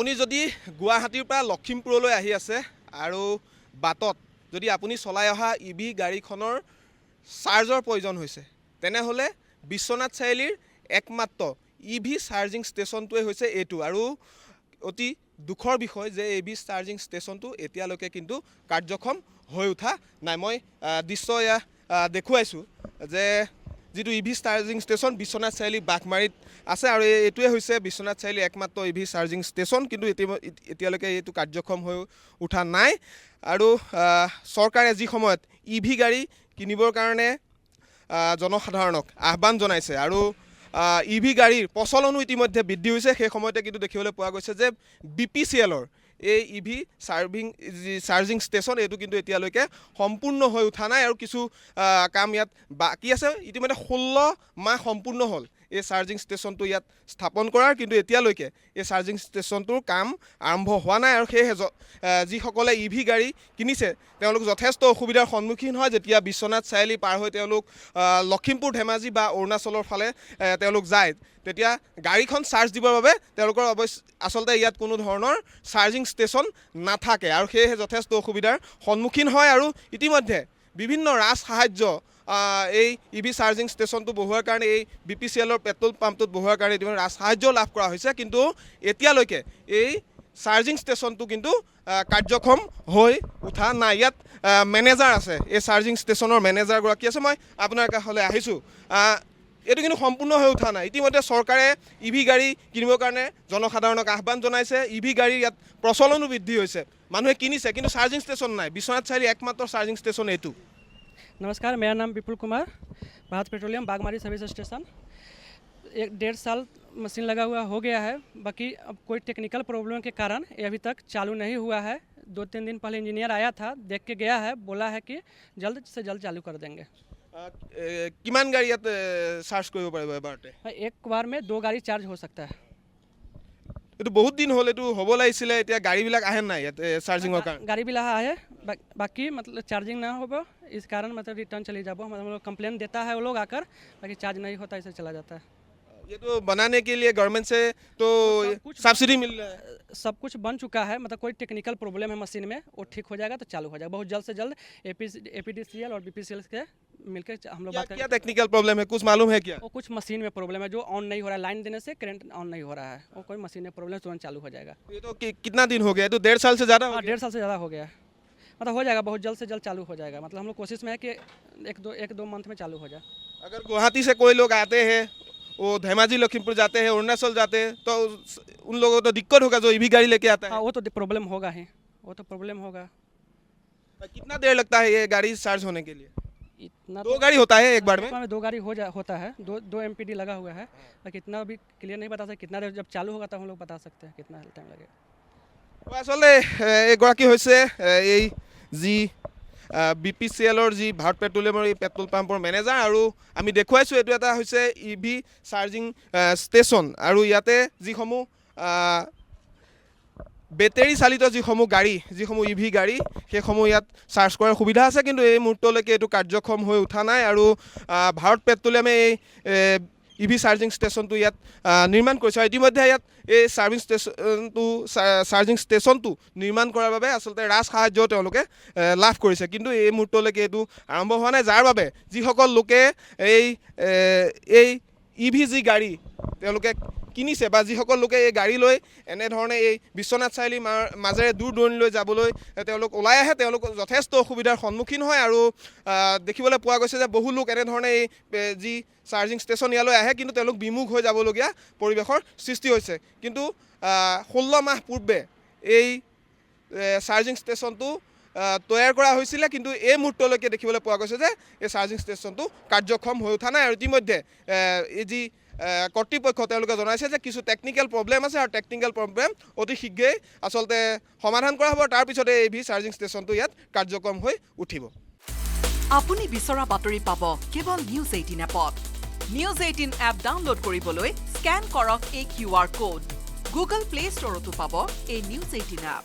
আপুনি যদি গুৱাহাটীৰ পৰা লখিমপুৰলৈ আহি আছে আৰু বাটত যদি আপুনি চলাই অহা ইভি গাড়ীখনৰ চাৰ্জৰ প্ৰয়োজন হৈছে তেনেহ'লে বিশ্বনাথ চাৰিআলিৰ একমাত্ৰ ইভি চাৰ্জিং ষ্টেচনটোৱে হৈছে এইটো আৰু অতি দুখৰ বিষয় যে ইভি চাৰ্জিং ষ্টেচনটো এতিয়ালৈকে কিন্তু কাৰ্যক্ষম হৈ উঠা নাই। মই দৃশ্য এয়া দেখুৱাইছোঁ যে যিটো EV charging station Biswanath Chariali বাঘমাৰীত আছে আৰু এইটোৱে হৈছে বিশ্বনাথ চাৰিআলিৰ একমাত্ৰ ইভি চাৰ্জিং ষ্টেচন, কিন্তু এতিয়ালৈকে এইটো কাৰ্যক্ষম হৈ উঠা নাই। আৰু চৰকাৰে যি সময়ত ইভি গাড়ী কিনিবৰ কাৰণে জনসাধাৰণক আহ্বান জনাইছে আৰু ইভি গাড়ীৰ প্ৰচলনো ইতিমধ্যে বৃদ্ধি হৈছে, সেই সময়তে কিন্তু দেখিবলৈ পোৱা গৈছে যে BPCLৰ এই ইভি চাৰ্জিং ষ্টেচন এইটো কিন্তু এতিয়ালৈকে সম্পূৰ্ণ হৈ উঠা নাই আৰু কিছু কাম ইয়াত বাকী আছে। ইতিমধ্যে 16 মাহ সম্পূৰ্ণ হ'ল এই চাৰ্জিং ষ্টেচনটো ইয়াত স্থাপন কৰাৰ, কিন্তু এতিয়ালৈকে এই চাৰ্জিং ষ্টেচনটোৰ কাম আৰম্ভ হোৱা নাই আৰু সেয়েহে যিসকলে ইভি গাড়ী কিনিছে তেওঁলোক যথেষ্ট অসুবিধাৰ সন্মুখীন হয় যেতিয়া বিশ্বনাথ চাৰিআলি পাৰ হৈ তেওঁলোক লখিমপুৰ ধেমাজি বা অৰুণাচলৰ ফালে তেওঁলোক যায়, তেতিয়া গাড়ীখন চাৰ্জ দিবৰ বাবে তেওঁলোকৰ আচলতে ইয়াত কোনো ধৰণৰ চাৰ্জিং ষ্টেচন নাথাকে আৰু সেয়েহে যথেষ্ট অসুবিধাৰ সন্মুখীন হয়। আৰু ইতিমধ্যে বিভিন্ন ৰাজ সাহায্য এই ইভি চাৰ্জিং ষ্টেচনটো বহোৱাৰ কাৰণে এই BPCLৰ পেট্ৰল পাম্পটোত বহোৱাৰ কাৰণে ইতিমধ্যে ৰাজ সাহায্য লাভ কৰা হৈছে, কিন্তু এতিয়ালৈকে এই চাৰ্জিং ষ্টেচনটো কিন্তু কাৰ্যক্ষম হৈ উঠা নাই। ইয়াত মেনেজাৰ আছে, এই চাৰ্জিং ষ্টেচনৰ মেনেজাৰগৰাকী আছে, মই আপোনাৰ কাষলৈ আহিছোঁ। এইটো কিন্তু সম্পূৰ্ণ হৈ উঠা নাই। ইতিমধ্যে চৰকাৰে ইভি গাড়ী কিনিবৰ কাৰণে জনসাধাৰণক আহ্বান জনাইছে, ইভি গাড়ীৰ ইয়াত প্ৰচলনো বৃদ্ধি হৈছে, মানুহে কিনিছে কিন্তু চাৰ্জিং ষ্টেচন নাই। বিশ্বনাথ চাৰিআলিৰ একমাত্ৰ চাৰ্জিং ষ্টেচন এইটো। नमस्कार, मेरा नाम विपुल कुमार, भारत पेट्रोलियम बागमारी सर्विस स्टेशन। 1.5 साल मशीन लगा हुआ हो गया है, बाकी अब कोई टेक्निकल प्रॉब्लम के कारण ये अभी तक चालू नहीं हुआ है। 2-3 दिन पहले इंजीनियर आया था, देख के गया है, बोला है कि जल्द से जल्द चालू कर देंगे। किमान गाड़ी यात चार्ज কৰিব পাৰিব এবাৰতে? एक बार में 2 गाड़ी चार्ज हो सकता है। এইটো বহুত দিন হ'ল, এইটো হ'ব লাগিছিলে, এতিয়া গাড়ীবিলাক আহে নাই ইয়াত চাৰ্জিঙৰ কাৰণে? गाड़ी भी लगा है, बाकी मतलब चार्जिंग ना हो इस कारण मतलब रिटर्न चली जाओ, मतलब कंप्लेन देता है वो लोग आकर, बाकी चार्ज नहीं होता ऐसे चला जाता है। ये तो बनाने के लिए गवर्नमेंट से तो सब्सिडी मिल रहा है? सब कुछ बन चुका है, मतलब कोई टेक्निकल प्रॉब्लम है मशीन में वो ठीक हो जाएगा तो चालू हो जाएगा बहुत जल्द से जल्द। APDCL और BPCL के मिलकर हम लोग बात करें। क्या टेक्निकल प्रॉब्लम है, कुछ मालूम है क्या? वो कुछ मशीन में प्रॉब्लम है जो ऑन नहीं हो रहा है, लाइन देने से करंट ऑन नहीं हो रहा है, वो कोई मशीन में प्रॉब्लम तुरंत चालू हो जाएगा। ये तो कितना दिन हो गया? तो 1.5 साल से ज़्यादा? 1.5 साल से ज़्यादा हो गया, मतलब हो जाएगा बहुत जल्द से जल्द चालू हो जाएगा। मतलब हम लोग कोशिश में है कि एक दो मंथ में चालू हो जाए। अगर गुवाहाटी से कोई लोग आते हैं, वो धेमाजी लखीमपुर जाते हैं, अरुणाचल जाते हैं, तो उन लोगों को तो दिक्कत होगा जो इवी गाड़ी लेके आता है। हाँ, वो तो प्रॉब्लम होगा ही, वो तो प्रॉब्लम होगा। कितना देर लगता है ये गाड़ी चार्ज होने के लिए? इतना 2 गाड़ी होता है एक बार में? 2 गाड़ी होता है, दो MPD लगा हुआ है, बाकी इतना अभी क्लियर नहीं बता सकते कितना देर जब चालू होगा तब हम लोग बता सकते हैं कितना टाइम लगेगा। আসলে এগৰাকী হৈছে এই যি BPCLৰ যি ভাৰত পেট্ৰলিয়ামৰ এই পেট্ৰল পাম্পৰ মেনেজাৰ, আৰু আমি দেখুৱাইছোঁ এইটো এটা হৈছে ইভি চাৰ্জিং ষ্টেচন আৰু ইয়াতে যিসমূহ বেটেৰী চালিত যিসমূহ গাড়ী, যিসমূহ ইভি গাড়ী, সেইসমূহ ইয়াত চাৰ্জ কৰাৰ সুবিধা আছে, কিন্তু এই মুহূৰ্তলৈকে এইটো কাৰ্যক্ষম হৈ উঠা নাই। আৰু ভাৰত পেট্ৰলিয়ামে এই ইভি চাৰ্জিং ষ্টেচনটো ইয়াত নিৰ্মাণ কৰিছে আৰু ইতিমধ্যে ইয়াত এই চাৰ্জিং ষ্টেচনটো নিৰ্মাণ কৰাৰ বাবে আচলতে ৰাজ সাহায্য তেওঁলোকে লাভ কৰিছে, কিন্তু এই মুহূৰ্তলৈকে এইটো আৰম্ভ হোৱা নাই, যাৰ বাবে যিসকল লোকে এই ইভি যি গাড়ী তেওঁলোকে কিনিছে বা যিসকল লোকে এই গাড়ী লৈ এনেধৰণে এই বিশ্বনাথ চাৰিআলিৰ মাজেৰে দূৰ দূৰণিলৈ যাবলৈ তেওঁলোক ওলাই আহে, তেওঁলোক যথেষ্ট অসুবিধাৰ সন্মুখীন হয়। আৰু দেখিবলৈ পোৱা গৈছে যে বহু লোক এনেধৰণে এই যি চাৰ্জিং ষ্টেচন ইয়ালৈ আহে কিন্তু তেওঁলোক বিমুখ হৈ যাবলগীয়া পৰিৱেশৰ সৃষ্টি হৈছে। কিন্তু 16 মাহ পূৰ্বে এই চাৰ্জিং ষ্টেচনটো তৈয়াৰ কৰা হৈছিলে, কিন্তু এই মুহূৰ্তলৈকে দেখিবলৈ পোৱা গৈছে যে এই চাৰ্জিং ষ্টেচনটো কাৰ্যক্ষম হৈ উঠা নাই। আৰু ইতিমধ্যে এই যি কৰ্তৃপক্ষ তেওঁলোকে জনাইছে যে কিছু টেকনিকেল প্ৰব্লেম আছে আৰু টেকনিকেল প্ৰব্লেম অতি শীঘ্ৰেই আচলতে সমাধান কৰা হ'ব, তাৰপিছতে এই ইভি চাৰ্জিং ষ্টেচনটো ইয়াত কাৰ্যক্ষম হৈ উঠিব। আপুনি বিচৰা বাতৰি পাব কেৱল নিউজ 18 এপত। নিউজ 18 এপ ডাউনলোড কৰিবলৈ স্কেন কৰক এই QR কোড। গুগল প্লে ষ্টৰতো পাব এই নিউজ 18 এপ।